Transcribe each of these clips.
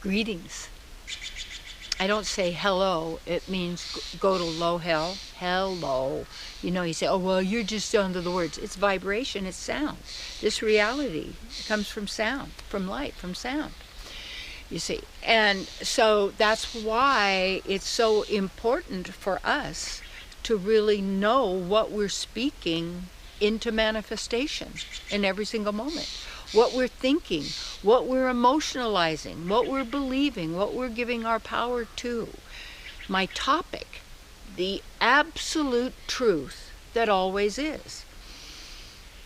Greetings. I don't say hello. It means go to low hell. Hello. You know, you say, oh, well, you're just under the words. It's vibration. It's sound. This reality comes from sound, from light, from sound. You see. And so that's why it's so important for us to really know what we're speaking into manifestation in every single moment. What we're thinking, what we're emotionalizing, what we're believing, what we're giving our power to. My topic, the absolute truth that always is.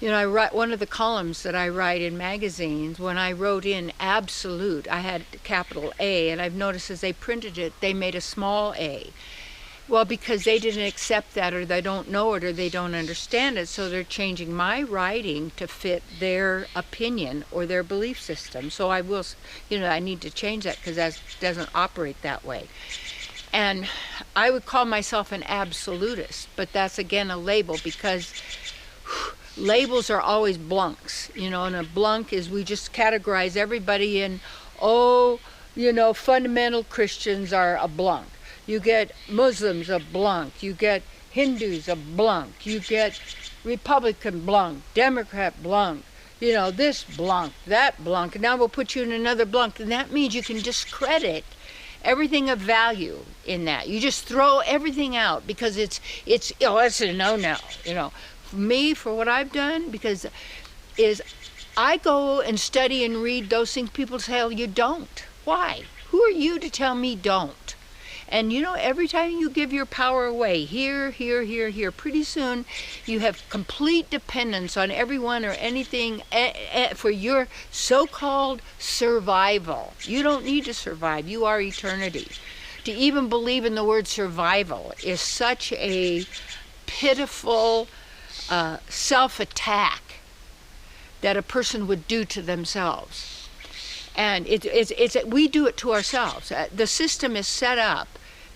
You know, I write one of the columns that I write in magazines. When I wrote in absolute, I had capital A, and I've noticed as they printed it, they made a small a. Well, because they didn't accept that, or they don't know it, or they don't understand it, so they're changing my writing to fit their opinion or their belief system. So I will, you know, I need to change that because that doesn't operate that way. And I would call myself an absolutist, but that's again a label, because labels are always blunks, you know, and a blunk is we just categorize everybody in, oh, you know, fundamental Christians are a blunk. You get Muslims a blunk, you get Hindus a blunk, you get Republican blunk, Democrat blunk, you know, this blunk, that blunk, and now we'll put you in another blunk, and that means you can discredit everything of value in that. You just throw everything out because it's oh, it's a no-no, you know. For me, for what I've done, because is I go and study and read those things people say, you don't. Why? Who are you to tell me don't? And you know, every time you give your power away, here, pretty soon you have complete dependence on everyone or anything for your so-called survival. You don't need to survive. You are eternity. To even believe in the word survival is such a pitiful self-attack that a person would do to themselves. And we do it to ourselves. The system is set up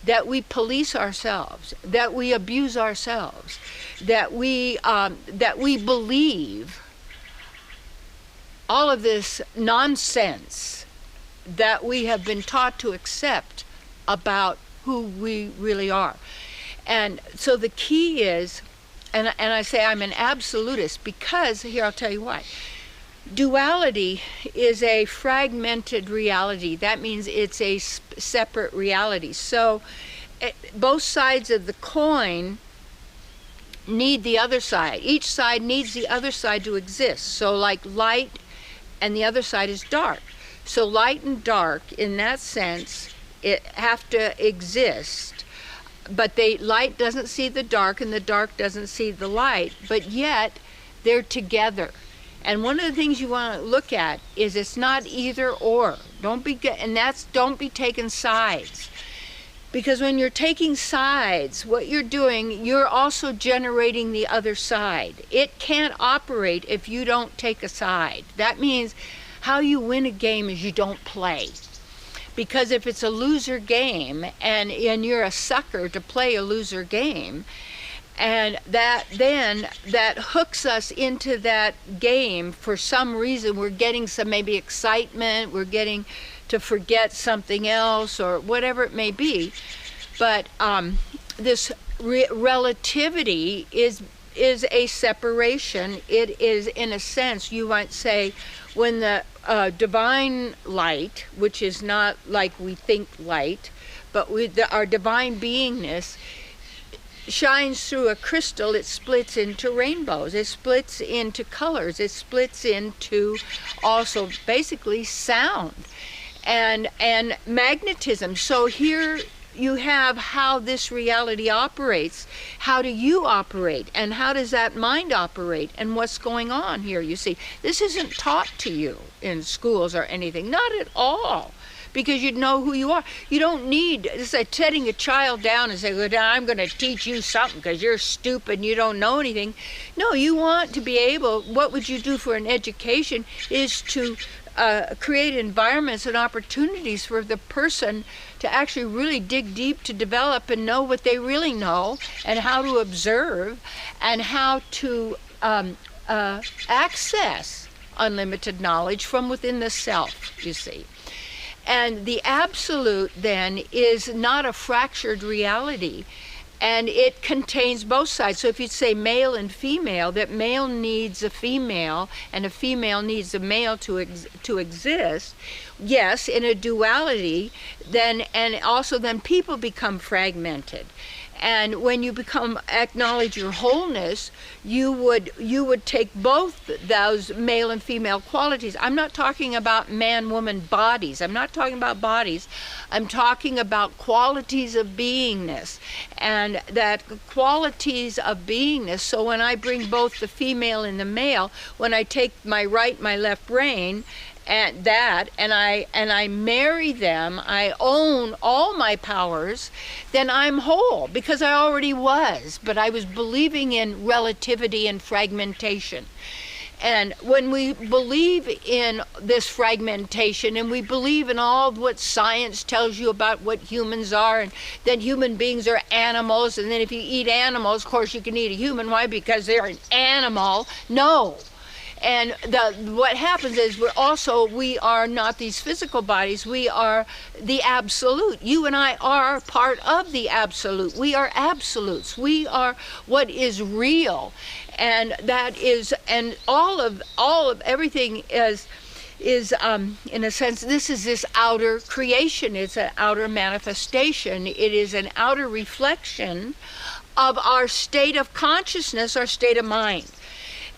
that we police ourselves, that we abuse ourselves, that we believe all of this nonsense that we have been taught to accept about who we really are. And so the key is, and I say I'm an absolutist because, here I'll tell you why. Duality is a fragmented reality. That means it's a separate reality. So both sides of the coin need the other side. Each side needs the other side to exist. So like light and the other side is dark. So light and dark, in that sense, it have to exist. But light doesn't see the dark and the dark doesn't see the light, but yet they're together. And one of the things you want to look at is it's not either or. Don't be taking sides. Because when you're taking sides, what you're doing, you're also generating the other side. It can't operate if you don't take a side. That means how you win a game is you don't play. Because if it's a loser game and you're a sucker to play a loser game, and that hooks us into that game for some reason. We're getting some maybe excitement, we're getting to forget something else or whatever it may be. But this relativity is a separation. It is, in a sense, you might say, when the divine light, which is not like we think light, but our divine beingness, shines through a crystal, it splits into rainbows, it splits into colors, it splits into also basically sound and magnetism. So here you have how this reality operates. How do you operate, and how does that mind operate, and what's going on here? You see, this isn't taught to you in schools or anything, not at all. Because you know who you are. You don't need, it's like setting a child down and say, well, I'm going to teach you something because you're stupid and you don't know anything. No, you want to be able, what would you do for an education is to create environments and opportunities for the person to actually really dig deep to develop and know what they really know, and how to observe, and how to access unlimited knowledge from within the self, you see. And the absolute then is not a fractured reality. And it contains both sides. So if you say male and female, that male needs a female and a female needs a male to exist, yes, in a duality, then, and also then people become fragmented. And when you acknowledge your wholeness, you would take both those male and female qualities. I'm not talking about man-woman bodies. I'm not talking about bodies. I'm talking about qualities of beingness. And that qualities of beingness, so when I bring both the female and the male, when I take my right, my left brain, and I marry them, I own all my powers, then I'm whole, because I already was, but I was believing in relativity and fragmentation. And when we believe in this fragmentation, and we believe in all of what science tells you about what humans are, and then human beings are animals, and then if you eat animals, of course you can eat a human. Why? Because they're an animal. No. And what happens is we are not these physical bodies, we are the absolute. You and I are part of the absolute. We are absolutes. We are what is real. And that is, and all of everything is in a sense, this is this outer creation. It's an outer manifestation. It is an outer reflection of our state of consciousness, our state of mind.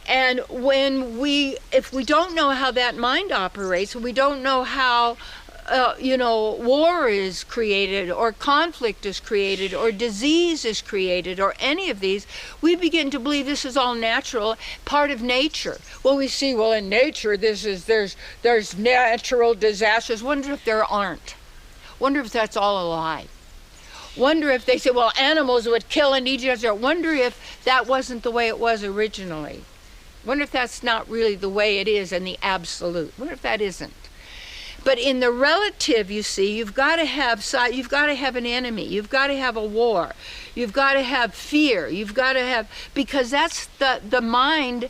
And if we don't know how that mind operates, we don't know how, war is created, or conflict is created, or disease is created, or any of these, we begin to believe this is all natural, part of nature. Well, we see, in nature, there's natural disasters. Wonder if there aren't. Wonder if that's all a lie. Wonder if they say, animals would kill and eat each other. Wonder if that wasn't the way it was originally. Wonder if that's not really the way it is in the absolute. Wonder if that isn't. But in the relative, you see, you've got to have an enemy. You've got to have a war. You've got to have fear. You've got to have, because that's the mind.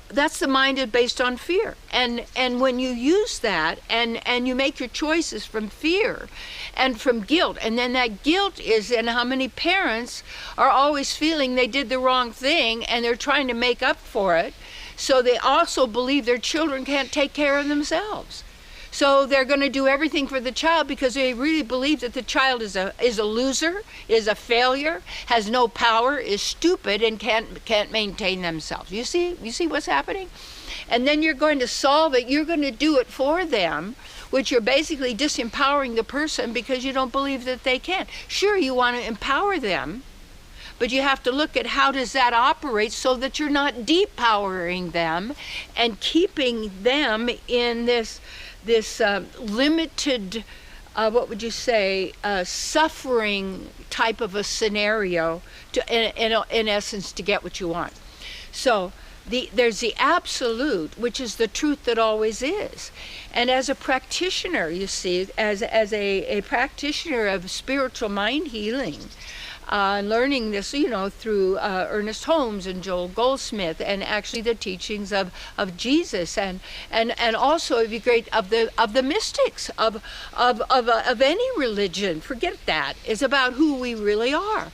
That's the mind is based on fear. And when you use that and you make your choices from fear and from guilt, and then that guilt is in how many parents are always feeling they did the wrong thing and they're trying to make up for it. So they also believe their children can't take care of themselves. So they're going to do everything for the child because they really believe that the child is a loser, is a failure, has no power, is stupid, and can't maintain themselves. You see what's happening? And then you're going to solve it. You're going to do it for them, which you're basically disempowering the person because you don't believe that they can. Sure, you want to empower them, but you have to look at how does that operate so that you're not depowering them and keeping them in this limited, what would you say, suffering type of a scenario in essence to get what you want. So there's the absolute, which is the truth that always is. And as a practitioner, you see, as a practitioner of spiritual mind healing, learning this, through Ernest Holmes and Joel Goldsmith, and actually the teachings of Jesus, and also it'd be great of the mystics of any religion. Forget that. It's about who we really are.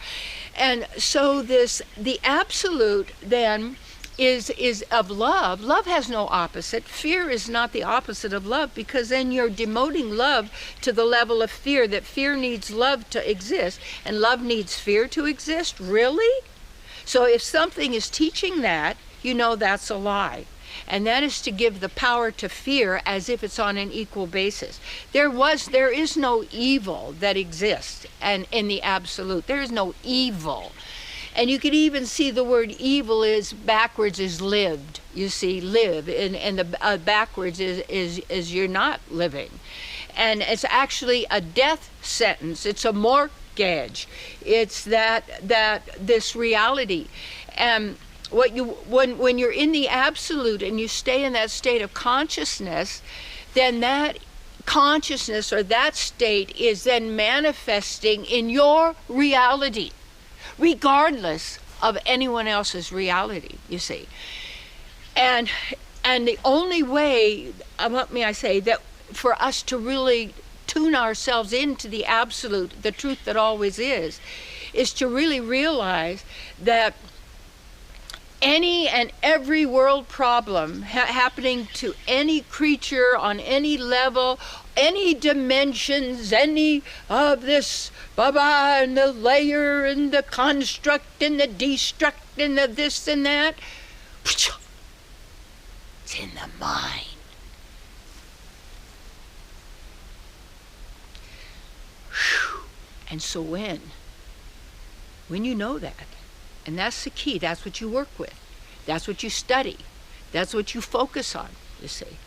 And so the absolute then is of love. Love has no opposite. Fear is not the opposite of love, because then you're demoting love to the level of fear, that fear needs love to exist and love needs fear to exist. Really? So if something is teaching that, that's a lie. And that is to give the power to fear as if it's on an equal basis. There is no evil that exists, and in the absolute, there is no evil. And you can even see the word evil is backwards is lived. You see, live, and the backwards is you're not living. And it's actually a death sentence. It's a mortgage. It's this reality. And when you're in the absolute and you stay in that state of consciousness, then that consciousness or that state is then manifesting in your reality, regardless of anyone else's reality, you see. And the only way, let me say, that for us to really tune ourselves into the absolute, the truth that always is to really realize that any and every world problem happening to any creature on any level, any dimensions, any of this baba and the layer and the construct and the destruct and the this and that, it's in the mind. And so when you know that, and that's the key, that's what you work with, that's what you study, that's what you focus on, you see.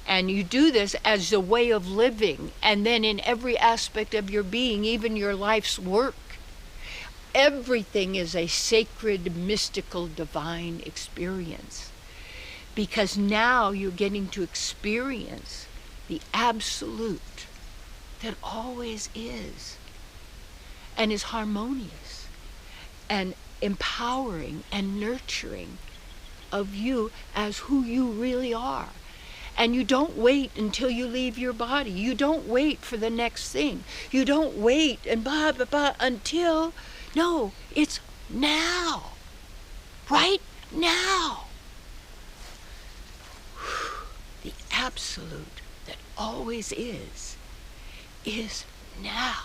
And you do this as a way of living, and then in every aspect of your being, even your life's work, everything is a sacred, mystical, divine experience. Because now you're getting to experience the absolute that always is, and is harmonious and empowering and nurturing of you as who you really are. And you don't wait until you leave your body. You don't wait for the next thing. You don't wait and blah, blah, blah until, no, it's now. Right now. The absolute that always is now.